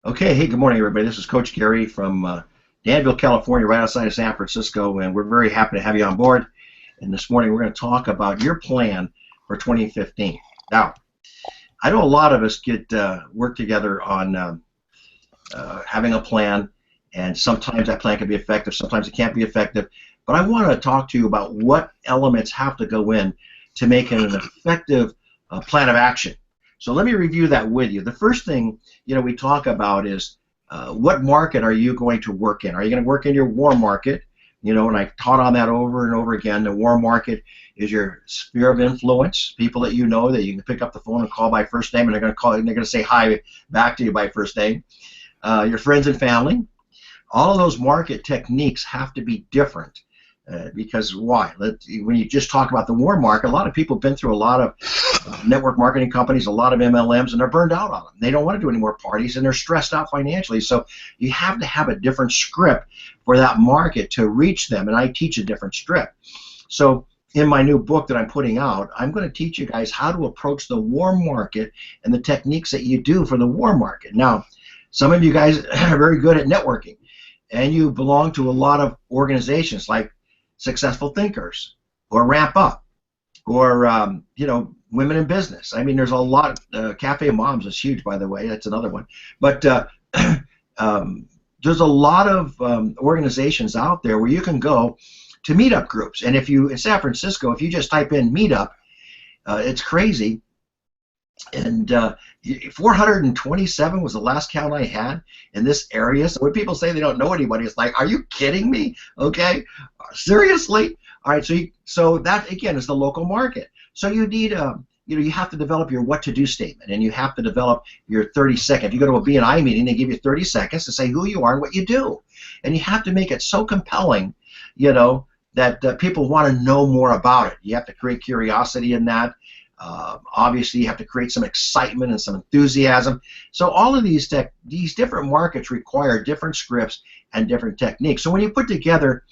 Okay, hey, good morning, everybody. This is Coach Gary from Danville, California, right outside of San Francisco, and we're very happy to have you on board. And this morning, we're going to talk about your plan for 2015. Now, I know a lot of us get work together on having a plan, and sometimes that plan can be effective, sometimes it can't be effective. But I want to talk to you about what elements have to go in to make it an effective plan of action. So let me review that with you. The first thing we talk about is what market are you going to work in? Are you going to work in your warm market? And I've taught on that over and over again. The warm market is your sphere of influence, people that you know that you can pick up the phone and call by first name, and they're going to call and they're going to say hi back to you by first name. Your friends and family. All of those market techniques have to be different. Because why? When you just talk about the warm market, a lot of people have been through a lot of network marketing companies, a lot of MLMs, and they're burned out on them. They don't want to do any more parties, and they're stressed out financially. So you have to have a different script for that market to reach them, and I teach a different script. So in my new book that I'm putting out, I'm going to teach you guys how to approach the warm market and the techniques that you do for the warm market. Now, some of you guys are very good at networking, and you belong to a lot of organizations like Successful Thinkers, or Ramp Up, or Women in Business. I mean, there's a lot. Cafe Moms is huge, by the way. That's another one. But there's a lot of organizations out there where you can go to meetup groups. And if you in San Francisco, if you just type in meetup, it's crazy. And 427 was the last count I had in this area. So when people say they don't know anybody, it's like, are you kidding me? Okay, seriously? All right. So that again is the local market. So you need you have to develop your what to do statement, and you have to develop your 30-second. If you go to a B&I meeting, they give you 30 seconds to say who you are and what you do, and you have to make it so compelling, that people want to know more about it. You have to create curiosity in that. Obviously, you have to create some excitement and some enthusiasm. So all of these different markets require different scripts and different techniques. So when you put together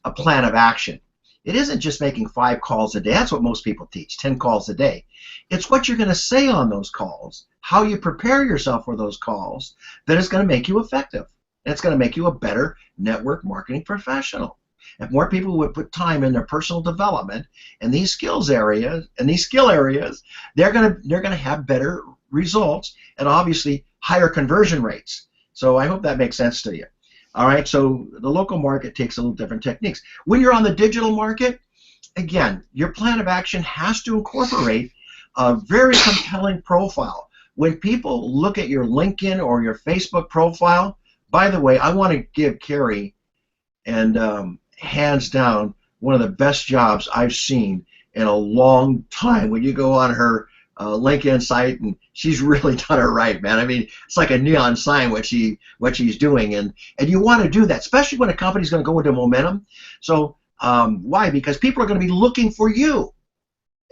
a plan of action, it isn't just making 5 calls a day. That's what most people teach, 10 calls a day. It's what you're going to say on those calls, how you prepare yourself for those calls, that is going to make you effective. And it's going to make you a better network marketing professional. If more people would put time in their personal development and these skills areas and these skill areas, they're gonna have better results and obviously higher conversion rates. So I hope that makes sense to you. All right. So the local market takes a little different techniques. When you're on the digital market, again, your plan of action has to incorporate a very compelling profile. When people look at your LinkedIn or your Facebook profile, by the way, I want to give Carrie and hands down one of the best jobs I've seen in a long time. When you go on her LinkedIn site, and she's really done it right, man. I mean, it's like a neon sign what she's doing, and you want to do that, especially when a company's going to go into momentum. So why? Because people are going to be looking for you.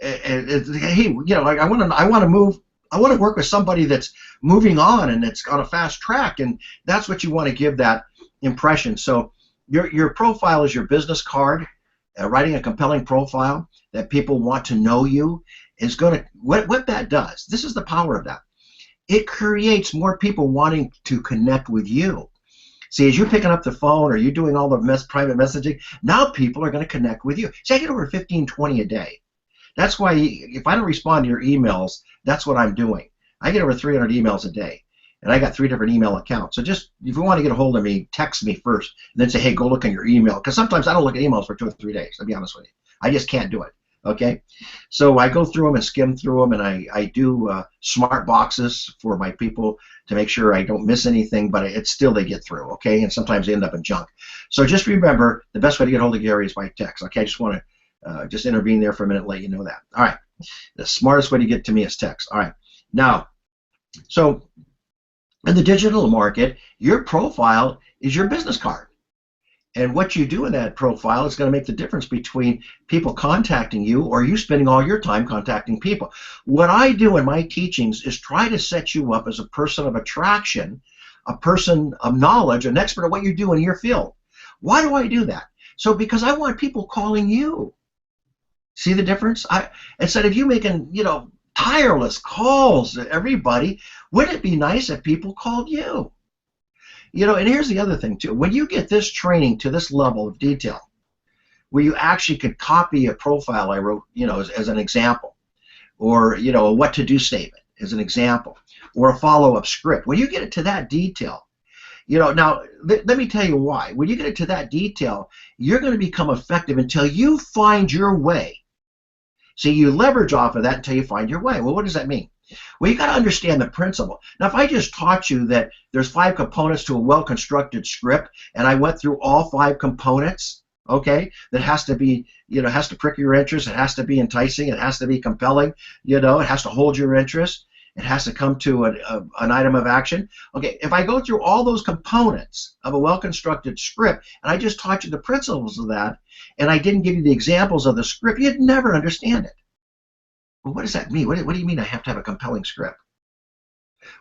And hey, I want to move. I want to work with somebody that's moving on and that's on a fast track, and that's what you want to give that impression. So your profile is your business card. Writing a compelling profile that people want to know you is going to, what that does, this is the power of that. It creates more people wanting to connect with you. See, as you're picking up the phone or you're doing all the private messaging, now people are going to connect with you. See, I get over 15, 20 a day. That's why if I don't respond to your emails, that's what I'm doing. I get over 300 emails a day. And I got 3 different email accounts. So just, if you want to get a hold of me, text me first, and then say, hey, go look in your email. Because sometimes I don't look at emails for 2 or 3 days, to be honest with you. I just can't do it, okay? So I go through them and skim through them, and I do smart boxes for my people to make sure I don't miss anything, but it's still they get through, okay? And sometimes they end up in junk. So just remember, the best way to get a hold of Gary is by text, okay? I just want to just intervene there for a minute, let you know that. All right. The smartest way to get to me is text. All right. Now, so in the digital market, your profile is your business card. And what you do in that profile is going to make the difference between people contacting you or you spending all your time contacting people. What I do in my teachings is try to set you up as a person of attraction, a person of knowledge, an expert at what you do in your field. Why do I do that? So because I want people calling you. See the difference? Instead of you making, tireless calls to everybody, wouldn't it be nice if people called you? And here's the other thing too. When you get this training to this level of detail, where you actually could copy a profile I wrote, as an example, or, a what to do statement as an example, or a follow-up script. When you get it to that detail, now let me tell you why. When you get it to that detail, you're going to become effective until you find your way. So you leverage off of that until you find your way. Well, what does that mean? Well, you got to understand the principle. Now, if I just taught you that there's 5 components to a well-constructed script, and I went through all 5 components, okay, that has to be, has to prick your interest, it has to be enticing, it has to be compelling, it has to hold your interest, it has to come to an item of action. Okay, if I go through all those components of a well-constructed script, and I just taught you the principles of that, and I didn't give you the examples of the script, you'd never understand it. Well, what does that mean? What do you mean I have to have a compelling script?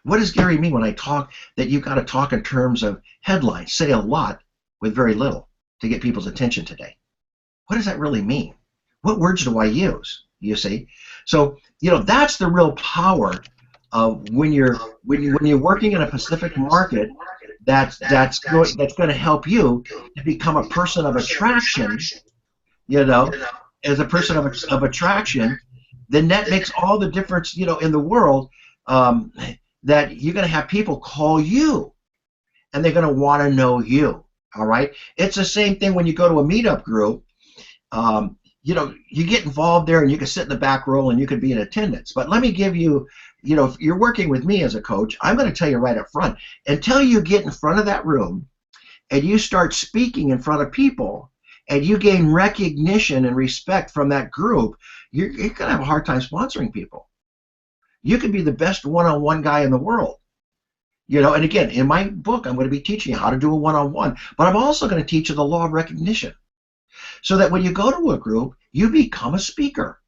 What does Gary mean when I talk that you've got to talk in terms of headlines, say a lot with very little to get people's attention today? What does that really mean? What words do I use? You see? So, that's the real power of when you're working in a specific market that's going to help you to become a person of attraction, as a person of attraction. Then that makes all the difference, in the world, that you're going to have people call you, and they're going to want to know you. All right? It's the same thing when you go to a meetup group. You get involved there, and you can sit in the back row, and you can be in attendance. But let me give you, if you're working with me as a coach, I'm going to tell you right up front, until you get in front of that room, and you start speaking in front of people, and you gain recognition and respect from that group, you're going to have a hard time sponsoring people. You could be the best one-on-one guy in the world. And again, in my book, I'm going to be teaching you how to do a one-on-one, but I'm also going to teach you the law of recognition, so that when you go to a group, you become a speaker.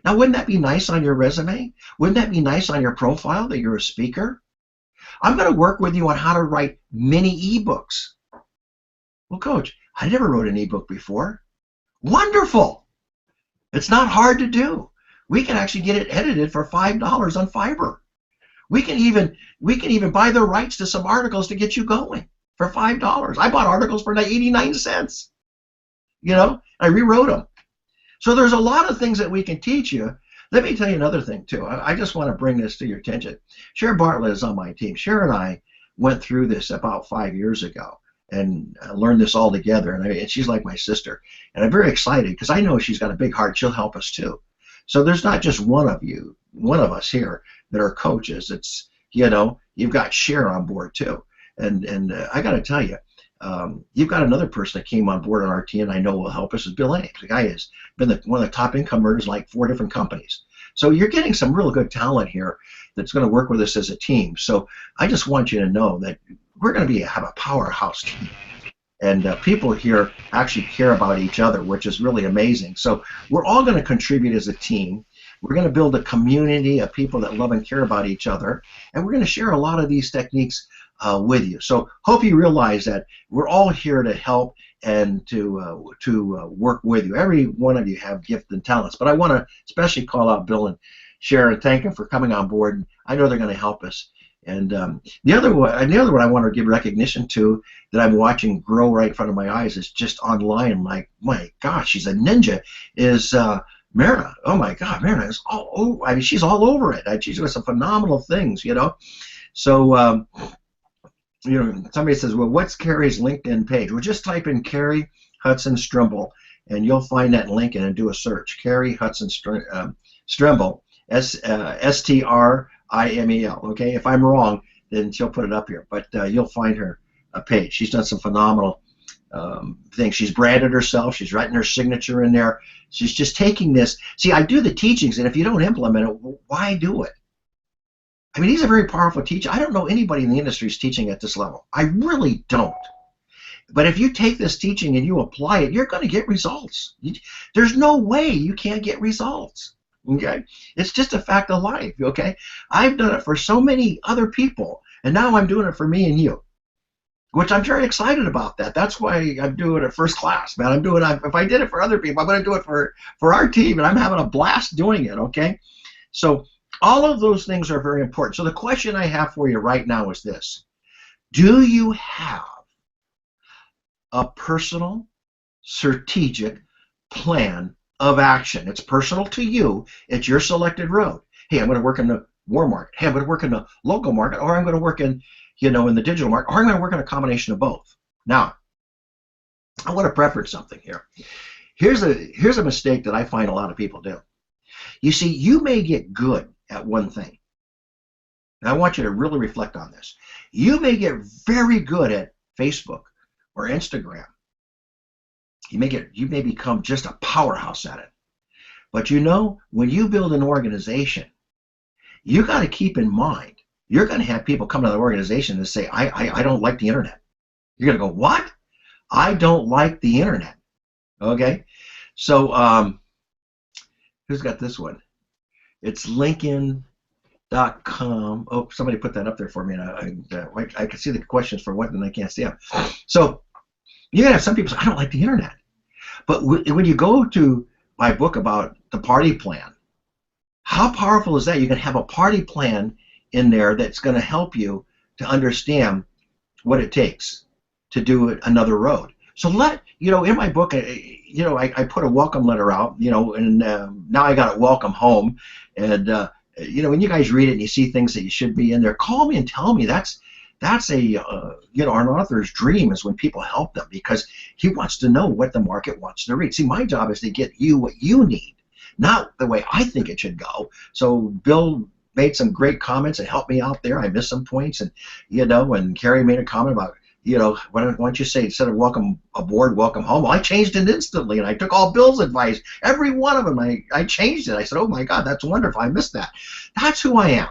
Now, wouldn't that be nice on your resume? Wouldn't that be nice on your profile that you're a speaker? I'm going to work with you on how to write mini ebooks. Well, Coach, I never wrote an ebook before. Wonderful. It's not hard to do. We can actually get it edited for $5 on Fiverr. We can even buy the rights to some articles to get you going for $5. I bought articles for 89 cents. I rewrote them. So there's a lot of things that we can teach you. Let me tell you another thing too. I just want to bring this to your attention. Sharon Bartlett is on my team. Sharon and I went through this about 5 years ago and learned this all together. And she's like my sister. And I'm very excited because I know she's got a big heart. She'll help us too. So there's not just one of us here that are coaches. It's, you've got Sharon on board too. And I got to tell you, you've got another person that came on board on our team, and I know will help us, is Bill Ames. The guy has been one of the top income earners in like 4 different companies. So you're getting some real good talent here that's going to work with us as a team. So I just want you to know that we're going to have a powerhouse team. And people here actually care about each other, which is really amazing. So we're all going to contribute as a team. We're going to build a community of people that love and care about each other. And we're going to share a lot of these techniques with you. So hope you realize that we're all here to help and to work with you. Every one of you have gifts and talents. But I want to especially call out Bill and Sharon, thank them for coming on board. I know they're going to help us. And the other one I want to give recognition to that I'm watching grow right in front of my eyes is just online. Like, my gosh, she's a ninja. Is Myrna? Oh my God, Myrna is all over. I mean, she's all over it. She's doing some phenomenal things, So, somebody says, well, what's Carrie's LinkedIn page? Well, just type in Carrie Hudson Strimble, and you'll find that link and do a search. Carrie Hudson Strimble, Strimel. Okay, if I'm wrong, then she'll put it up here. But you'll find her page. She's done some phenomenal things. She's branded herself. She's writing her signature in there. She's just taking this. See, I do the teachings, and if you don't implement it, why do it? I mean, he's a very powerful teacher. I don't know anybody in the industry who's teaching at this level. I really don't. But if you take this teaching and you apply it, you're going to get results. There's no way you can't get results. Okay? It's just a fact of life. Okay? I've done it for so many other people, and now I'm doing it for me and you, which I'm very excited about that. That's why I'm doing it first class, man. If I did it for other people, I'm going to do it for our team, and I'm having a blast doing it. Okay? So all of those things are very important. So the question I have for you right now is this. Do you have a personal, strategic plan of action? It's personal to you. It's your selected road. Hey, I'm going to work in the war market. Hey, I'm going to work in the local market, or I'm going to work in, in the digital market, or I'm going to work in a combination of both. Now, I want to preference something here. Here's a mistake that I find a lot of people do. You see, you may get good at one thing. And I want you to really reflect on this. You may get very good at Facebook or Instagram. You may become just a powerhouse at it. But when you build an organization, you got to keep in mind, you're going to have people come to the organization and say, I don't like the internet. You're going to go, what? I don't like the internet. Okay? So, who's got this one? It's LinkedIn.com. Oh, somebody put that up there for me, and I can see the questions for what, and I can't see them. So, you're going to have some people say, I don't like the internet. But when you go to my book about the party plan, how powerful is that? You can have a party plan in there that's going to help you to understand what it takes to do another road. So in my book, I put a welcome letter out, and now I got it, welcome home. And, when you guys read it and you see things that you should be in there, call me and tell me. That's an author's dream, is when people help them, because he wants to know what the market wants to read. See, my job is to get you what you need, not the way I think it should go. So Bill made some great comments and helped me out there. I missed some points, and and Carrie made a comment about, why don't you say, instead of welcome aboard, welcome home? Well, I changed it instantly, and I took all Bill's advice, every one of them. I changed it. I said, oh my God, that's wonderful. I missed that. That's who I am.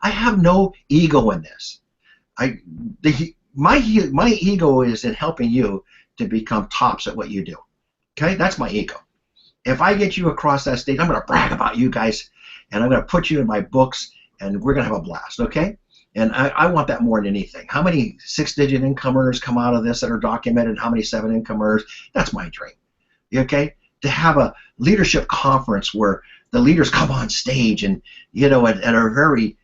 I have no ego in this. My ego is in helping you to become tops at what you do. Okay, that's my ego. If I get you across that stage, I'm going to brag about you guys, and I'm going to put you in my books, and we're going to have a blast. Okay, and I want that more than anything. How many 6-digit income earners come out of this that are documented? How many 7 income earners? That's my dream. Okay, to have a leadership conference where the leaders come on stage and at our very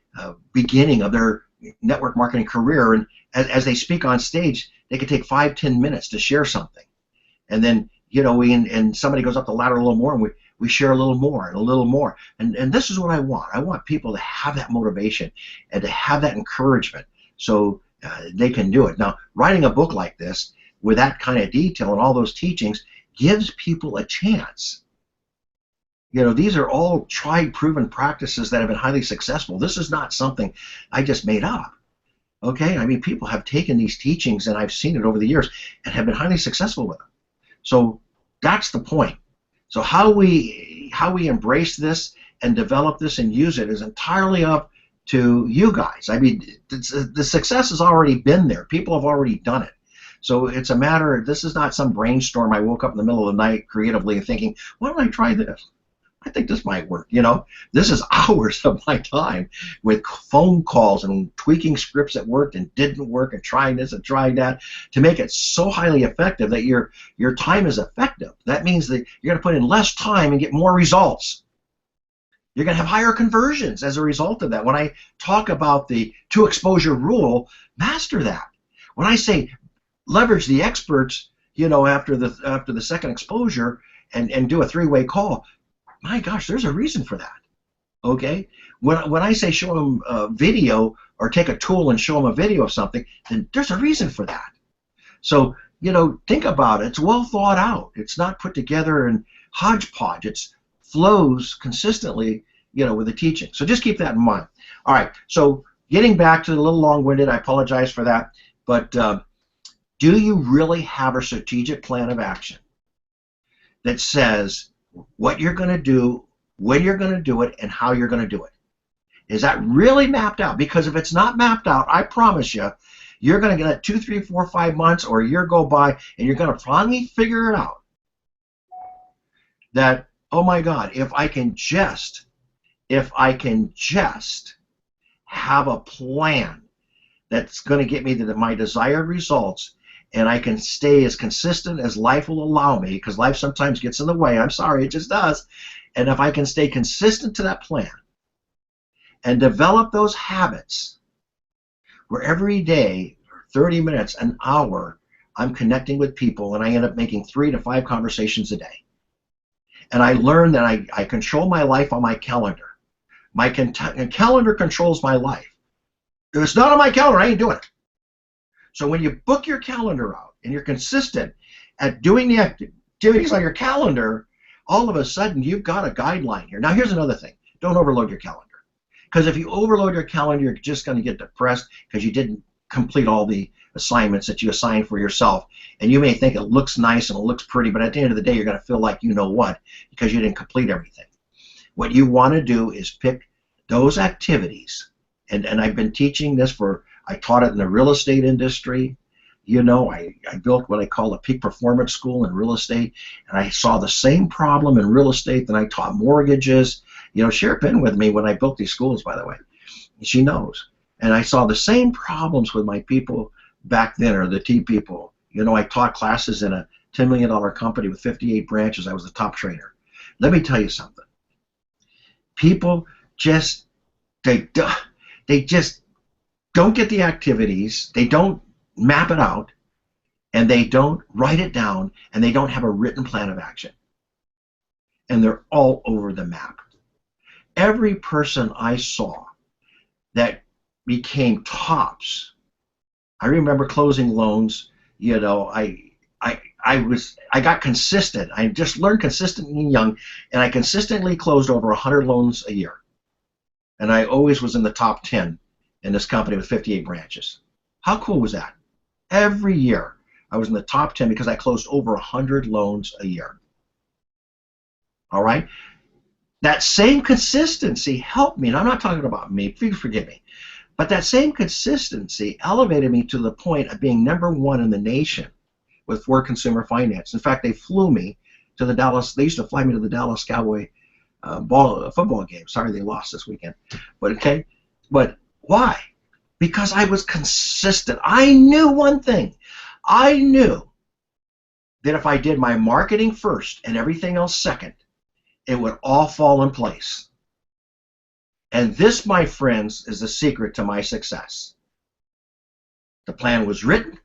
beginning of their network marketing career, and as they speak on stage, they can take 5-10 minutes to share something, and then and somebody goes up the ladder a little more, and we share a little more and a little more, and this is what I want. I want people to have that motivation and to have that encouragement, so they can do it. Now, writing a book like this with that kind of detail and all those teachings gives people a chance. These are all tried, proven practices that have been highly successful. This is not something I just made up. Okay? I mean, people have taken these teachings, and I've seen it over the years, and have been highly successful with them. So that's the point. So how we embrace this and develop this and use it is entirely up to you guys. I mean, the success has already been there. People have already done it. So it's a matter, this is not some brainstorm I woke up in the middle of the night creatively thinking, why don't I try this? I think this might work. This is hours of my time with phone calls and tweaking scripts that worked and didn't work, and trying this and trying that to make it so highly effective that your time is effective. That means that you're going to put in less time and get more results. You're going to have higher conversions as a result of that. When I talk about the 2-exposure rule, master that. When I say leverage the experts, after the second exposure and do a 3-way call, my gosh, there's a reason for that. Okay? When I say show them a video or take a tool and show them a video of something, then there's a reason for that. So, think about it. It's well thought out. It's not put together in hodgepodge. It flows consistently, with the teaching. So just keep that in mind. All right. So getting back to the little long-winded, I apologize for that. But do you really have a strategic plan of action that says what you're going to do, when you're going to do it, and how you're going to do it? Is that really mapped out? Because if it's not mapped out, I promise you, you're going to get 2, 3, 4, 5 months or a year go by, and you're going to finally figure it out that, oh my God, if I can just have a plan that's going to get me to my desired results, and I can stay as consistent as life will allow me, because life sometimes gets in the way. I'm sorry, it just does. And if I can stay consistent to that plan and develop those habits where every day, 30 minutes, an hour, I'm connecting with people, and I end up making 3 to 5 conversations a day. And I learned that I control my life on my calendar. My calendar controls my life. If it's not on my calendar, I ain't doing it. So when you book your calendar out and you're consistent at doing the activities on your calendar, all of a sudden you've got a guideline here. Now here's another thing. Don't overload your calendar. Because if you overload your calendar, you're just going to get depressed because you didn't complete all the assignments that you assigned for yourself. And you may think it looks nice and it looks pretty, but at the end of the day, you're going to feel like you know what because you didn't complete everything. What you want to do is pick those activities. And I've been teaching this I taught it in the real estate industry. You know, I built what I call a peak performance school in real estate, and I saw the same problem in real estate that I taught mortgages. You know, Cher's been with me when I built these schools, by the way. She knows. And I saw the same problems with my people back then, or the T people. You know, I taught classes in a $10 million company with 58 branches. I was the top trainer. Let me tell you something. People just, they just don't get the activities. They don't map it out, and they don't write it down, and they don't have a written plan of action. And they're all over the map. Every person I saw that became tops, I remember closing loans. You know, I got consistent. I just learned consistently young, and I consistently closed over 100 loans a year. And I always was in the top 10 in this company with 58 branches. How cool was that? Every year I was in the top 10 because I closed over 100 loans a year. All right? That same consistency helped me, and I'm not talking about me, please forgive me, but that same consistency elevated me to the point of being #1 in the nation with Ford Consumer Finance. In fact, they flew me to the Dallas, they used to fly me to the Dallas Cowboy football game. Sorry they lost this weekend. But okay, but why? Because I was consistent. I knew one thing. I knew that if I did my marketing first and everything else second, it would all fall in place. And this, my friends, is the secret to my success. The plan was written.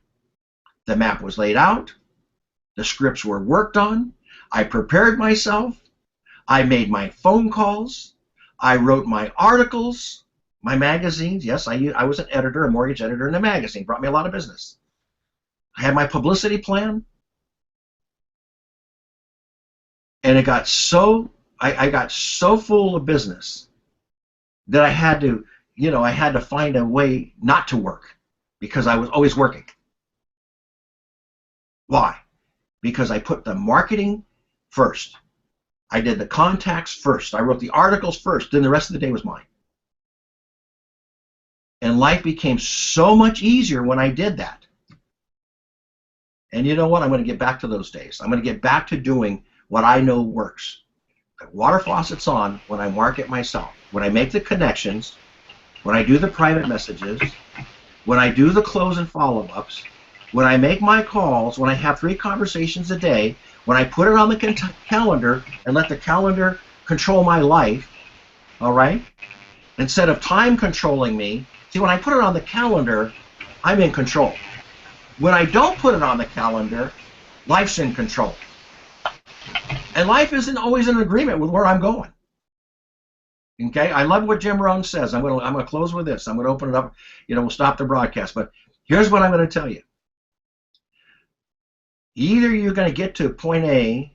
The map was laid out. The scripts were worked on. I prepared myself. I made my phone calls. I wrote my articles, my magazines. Yes, I was an editor, a mortgage editor in a magazine. Brought me a lot of business. I had my publicity plan. And it got so, I got so full of business that I had to, you know, I had to find a way not to work because I was always working. Why? Because I put the marketing first. I did the contacts first. I wrote the articles first. Then the rest of the day was mine. And life became so much easier when I did that. And you know what? I'm going to get back to those days. I'm going to get back to doing what I know works. The water faucet's on when I market myself, when I make the connections, when I do the private messages, when I do the close and follow-ups, when I make my calls, when I have 3 conversations a day, when I put it on the calendar and let the calendar control my life, all right? Instead of time controlling me, see, when I put it on the calendar, I'm in control. When I don't put it on the calendar, life's in control. And life isn't always in agreement with where I'm going. Okay, I love what Jim Rohn says. I'm gonna close with this. I'm gonna open it up. You know, we'll stop the broadcast. But here's what I'm gonna tell you. Either you're gonna get to point A,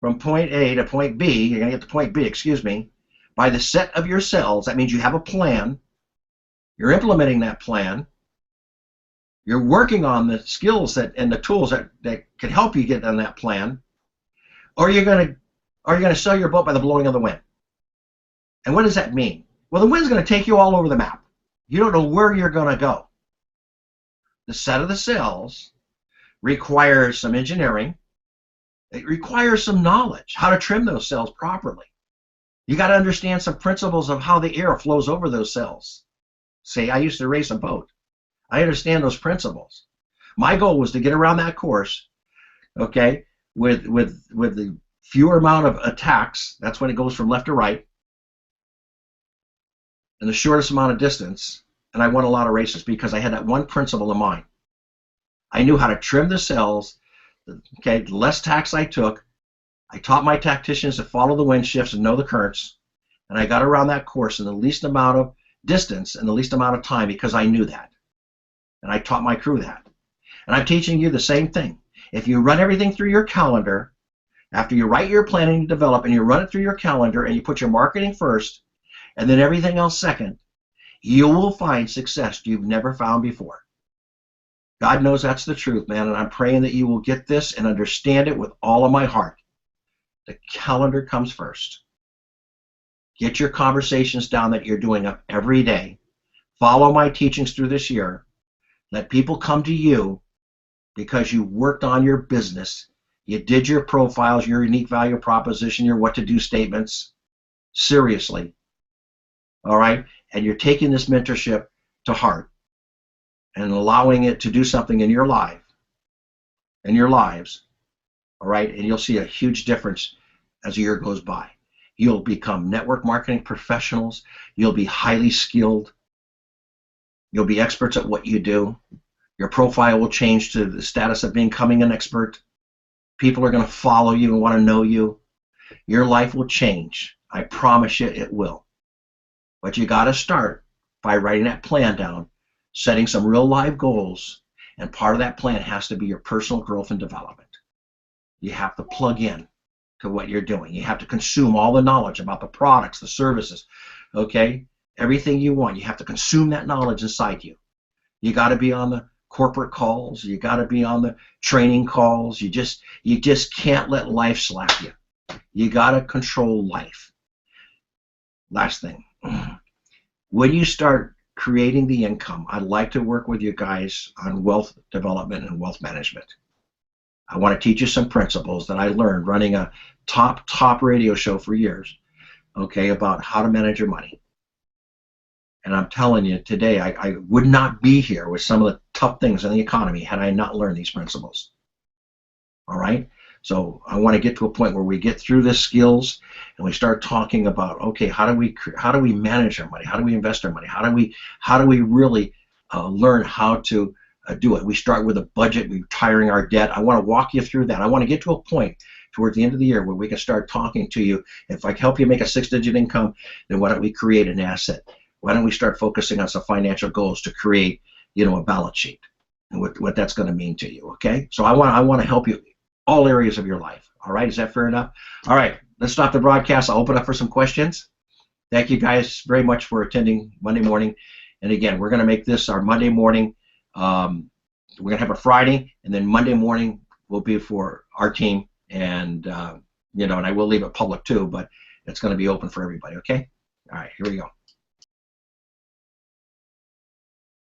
from point A to point B. You're gonna get to point B, excuse me, by the set of your cells. That means you have a plan. You're implementing that plan. You're working on the skills and the tools that can help you get on that plan. Or you're gonna sail your boat by the blowing of the wind. And what does that mean? Well, the wind's going to take you all over the map. You don't know where you're going to go. The set of the sails requires some engineering. It requires some knowledge, how to trim those sails properly. You got to understand some principles of how the air flows over those sails. See, I used to race a boat. I understand those principles. My goal was to get around that course, okay, with the fewer amount of attacks. That's when it goes from left to right. And the shortest amount of distance, and I won a lot of races because I had that one principle in mind. I knew how to trim the cells. Okay, the less tax I took, I taught my tacticians to follow the wind shifts and know the currents, and I got around that course in the least amount of distance and the least amount of time because I knew that. And I taught my crew that. And I'm teaching you the same thing. If you run everything through your calendar, after you write your plan and you develop and you run it through your calendar and you put your marketing first and then everything else second, you will find success you've never found before. God knows that's the truth, man, and I'm praying that you will get this and understand it with all of my heart. The calendar comes first. Get your conversations down that you're doing up every day. Follow my teachings through this year. Let people come to you because you worked on your business. You did your profiles, your unique value proposition, your what to do statements. Seriously. All right? And you're taking this mentorship to heart and allowing it to do something in your life, in your lives. All right? And you'll see a huge difference as the year goes by. You'll become network marketing professionals. You'll be highly skilled. You'll be experts at what you do. Your profile will change to the status of becoming an expert. People are going to follow you and want to know you. Your life will change. I promise you it will. But you got to start by writing that plan down, setting some real live goals, and part of that plan has to be your personal growth and development. You have to plug in to what you're doing. You have to consume all the knowledge about the products, the services, okay? Everything you want. You have to consume that knowledge inside you. You got to be on the corporate calls. You got to be on the training calls. You just can't let life slap you. You got to control life. Last thing. When you start creating the income, I'd like to work with you guys on wealth development and wealth management. I want to teach you some principles that I learned running a top radio show for years, okay, about how to manage your money. And I'm telling you today, I would not be here with some of the tough things in the economy had I not learned these principles. All right? So I want to get to a point where we get through the skills and we start talking about, okay, how do we manage our money? How do we invest our money? How do we really learn how to do it? We start with a budget, we're retiring our debt. I want to walk you through that. I want to get to a point toward the end of the year where we can start talking to you. If I can help you make a 6-digit income, then why don't we create an asset? Why don't we start focusing on some financial goals to create, a balance sheet and what that's going to mean to you, okay? So I want to help you all areas of your life. All right, is that fair enough? All right, let's stop the broadcast. I'll open up for some questions. Thank you guys very much for attending Monday morning. And again, we're going to make this our Monday morning. We're going to have a Friday, and then Monday morning will be for our team. And, and I will leave it public too, but it's going to be open for everybody, okay? All right, here we go.